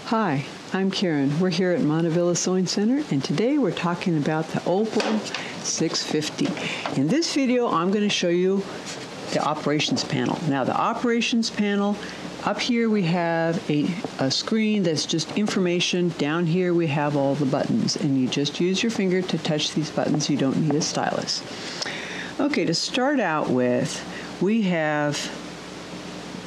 Hi, I'm Karen. We're here at Montavilla Sewing Center, and today we're talking about the Opal 650. In this video, I'm going to show you the operations panel. Now, the operations panel, up here we have a screen that's just information. Down here we have all the buttons, and you just use your finger to touch these buttons. You don't need a stylus. Okay, to start out with, we have,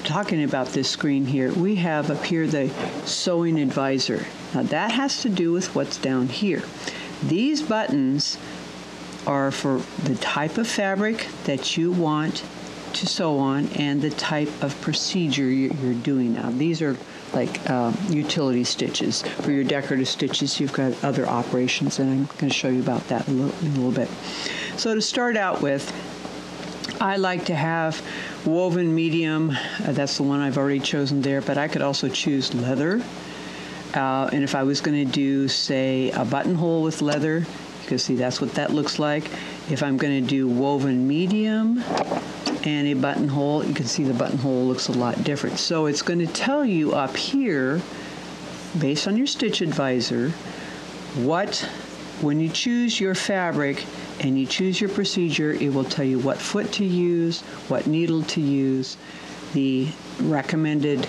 talking about this screen here, we have up here the sewing advisor. Now that has to do with what's down here. These buttons are for the type of fabric that you want to sew on and the type of procedure you're doing. Now these are like utility stitches. For your decorative stitches, you've got other operations, and I'm going to show you about that in a little bit. So to start out with, I like to have woven medium. That's the one I've already chosen there, but I could also choose leather. And if I was going to do, say, a buttonhole with leather, you can see that's what that looks like. If I'm going to do woven medium and a buttonhole, you can see the buttonhole looks a lot different. So it's going to tell you up here, based on your stitch advisor, when you choose your fabric and you choose your procedure, it will tell you what foot to use, what needle to use, the recommended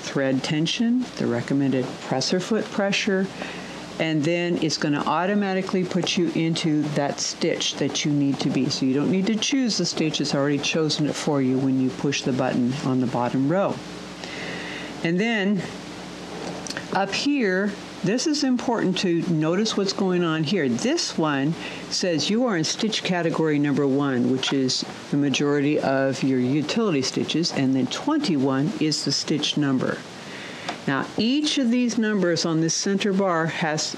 thread tension, the recommended presser foot pressure, and then it's going to automatically put you into that stitch that you need to be. So you don't need to choose the stitch, it's already chosen it for you when you push the button on the bottom row. And then up here, this is important to notice what's going on here. This one says you are in stitch category number 1, which is the majority of your utility stitches, and then 21 is the stitch number. Now, each of these numbers on this center bar has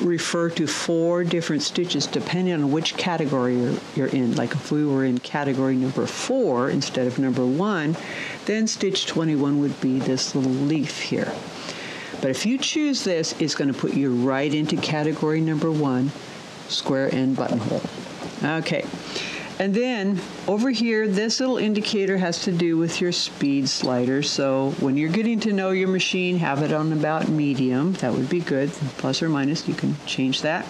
refer to 4 different stitches depending on which category you're in. Like if we were in category number 4 instead of number 1, then stitch 21 would be this little leaf here. But if you choose this, it's going to put you right into category number 1, square end buttonhole. Okay. And then over here, this little indicator has to do with your speed slider. So when you're getting to know your machine, have it on about medium. That would be good. Plus or minus, you can change that.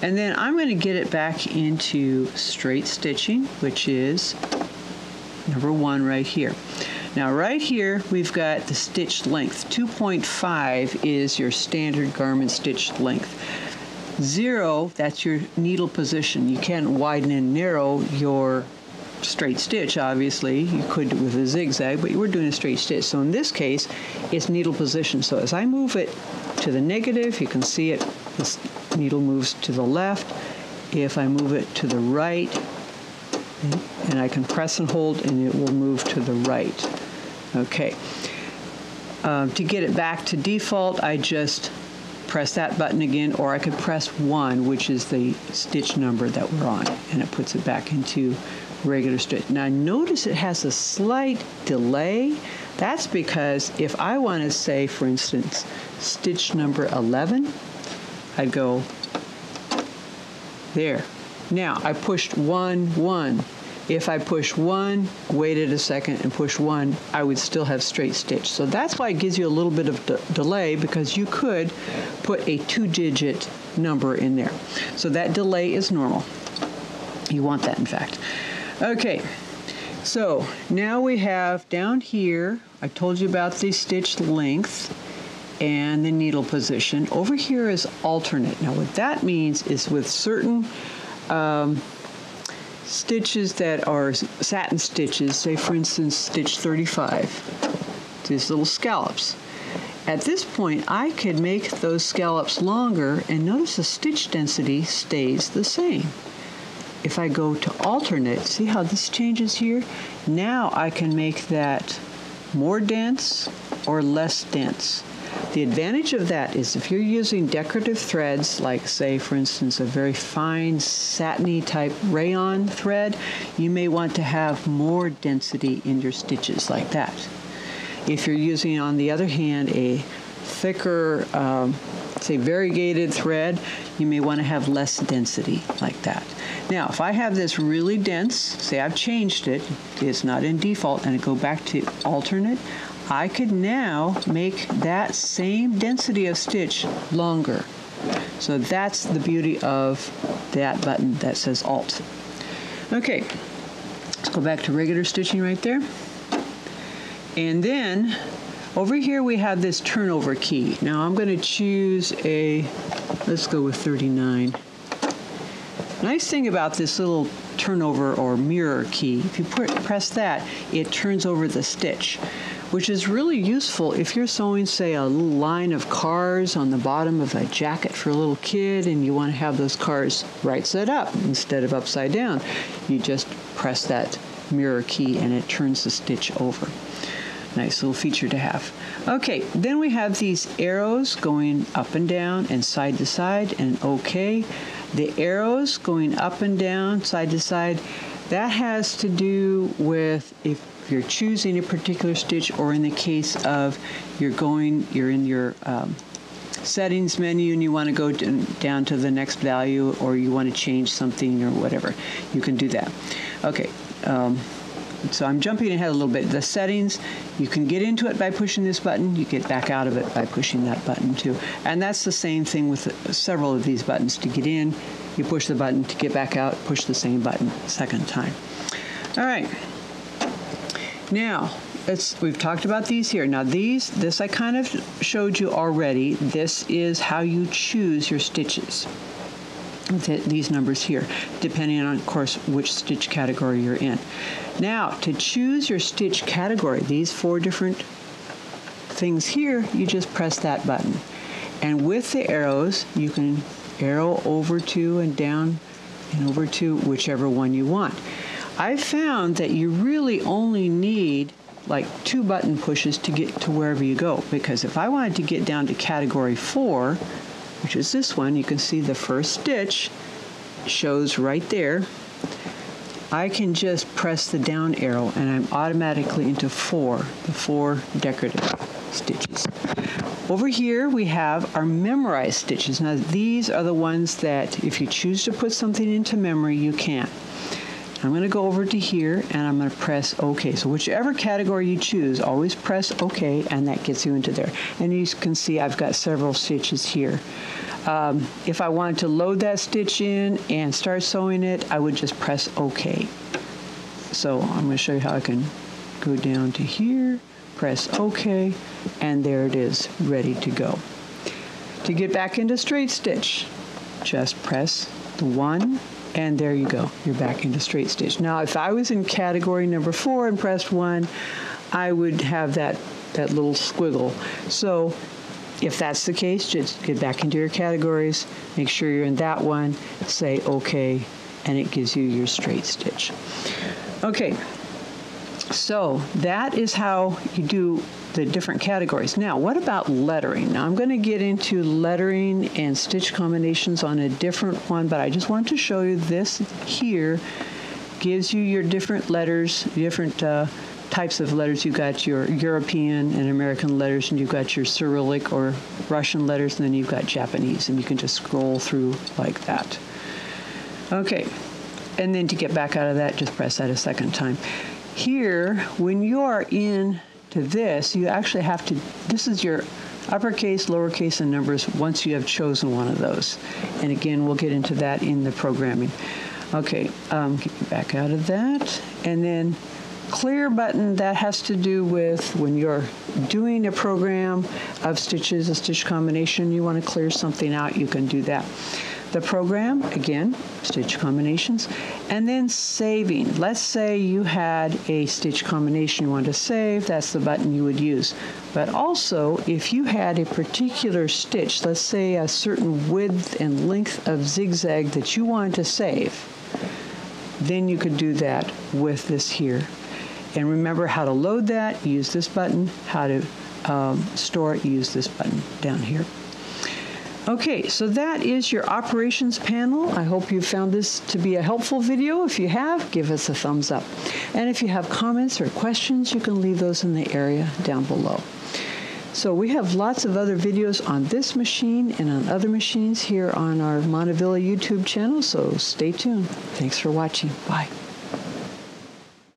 And then I'm going to get it back into straight stitching, which is number 1 right here. Now right here, we've got the stitch length. 2.5 is your standard garment stitch length. 0, that's your needle position. You can't widen and narrow your straight stitch, obviously. You could with a zigzag, but you were doing a straight stitch. So in this case, it's needle position. So as I move it to the negative, you can see it, this needle moves to the left. If I move it to the right, and I can press and hold, and it will move to the right. Okay. To get it back to default, I just press that button again, or I could press 1, which is the stitch number that we're on, and it puts it back into regular stitch. Now notice it has a slight delay. That's because if I want to say, for instance, stitch number 11, I'd go there. Now I pushed 1, 1. If I push 1, waited a second, and push 1, I would still have straight stitch. So that's why it gives you a little bit of delay, because you could put a 2-digit number in there. So that delay is normal. You want that, in fact. Okay, so now we have down here, I told you about the stitch length and the needle position. Over here is alternate. Now what that means is with certain stitches that are satin stitches, say for instance stitch 35, these little scallops. At this point I could make those scallops longer, and notice the stitch density stays the same. If I go to alternate, see how this changes here? Now I can make that more dense or less dense. The advantage of that is if you're using decorative threads, like say for instance a very fine satiny type rayon thread, you may want to have more density in your stitches like that. If you're using, on the other hand, a thicker, say variegated thread, you may want to have less density like that. Now, if I have this really dense, say I've changed it, it's not in default, and I go back to alternate, I could now make that same density of stitch longer. So that's the beauty of that button that says Alt. Okay, let's go back to regular stitching right there. And then over here we have this turnover key. Now I'm going to choose let's go with 39. Nice thing about this little turnover or mirror key, if you press that, it turns over the stitch, which is really useful if you're sewing, say, a little line of cars on the bottom of a jacket for a little kid and you want to have those cars right side up instead of upside down. You just press that mirror key and it turns the stitch over. Nice little feature to have. Okay, then we have these arrows going up and down and side to side and OK. The arrows going up and down, side to side, that has to do with if you're choosing a particular stitch, or in the case of you're in your settings menu and you want to go down to the next value, or you want to change something or whatever, you can do that. Okay, so I'm jumping ahead a little bit. The settings, you can get into it by pushing this button. You get back out of it by pushing that button too. And that's the same thing with several of these buttons. To get in, you push the button. To get back out, push the same button second time. All right. Now, we've talked about these here. Now this I kind of showed you already. This is how you choose your stitches. These numbers here, depending on, of course, which stitch category you're in. Now, to choose your stitch category, these 4 different things here, you just press that button. And with the arrows, you can arrow over to and down and over to whichever one you want. I found that you really only need like 2 button pushes to get to wherever you go, because if I wanted to get down to category 4, which is this one, you can see the first stitch shows right there. I can just press the down arrow and I'm automatically into 4, the 4 decorative stitches. Over here we have our memorized stitches. Now these are the ones that if you choose to put something into memory, you can. I'm going to go over to here and I'm going to press OK. So whichever category you choose, always press OK, and that gets you into there. And you can see I've got several stitches here. If I wanted to load that stitch in and start sewing it, I would just press OK. So I'm going to show you how I can go down to here, press OK, and there it is, ready to go. To get back into straight stitch, just press the 1, and there you go. You're back into straight stitch. Now, if I was in category number 4 and pressed 1, I would have that little squiggle. So if that's the case, just get back into your categories, make sure you're in that one, say OK, and it gives you your straight stitch. Okay, so that is how you do the different categories. Now, what about lettering? Now, I'm going to get into lettering and stitch combinations on a different one, but I just want to show you this here gives you your different letters, different types of letters. You've got your European and American letters, and you've got your Cyrillic or Russian letters, and then you've got Japanese, and you can just scroll through like that. Okay, and then to get back out of that, just press that a second time. Here, when you are in to this, you actually have to, this is your uppercase, lowercase, and numbers once you have chosen one of those. And again, we'll get into that in the programming. Okay, get back out of that. And then clear button, that has to do with when you're doing a program of stitches, a stitch combination, you want to clear something out, you can do that. The program, again, stitch combinations, and then saving. Let's say you had a stitch combination you want to save, that's the button you would use. But also, if you had a particular stitch, let's say a certain width and length of zigzag that you wanted to save, then you could do that with this here. And remember how to load that, use this button. How to store it, use this button down here. Okay, so that is your operations panel. I hope you found this to be a helpful video. If you have, give us a thumbs up. And if you have comments or questions, you can leave those in the area down below. So we have lots of other videos on this machine and on other machines here on our Montavilla YouTube channel, so stay tuned. Thanks for watching. Bye.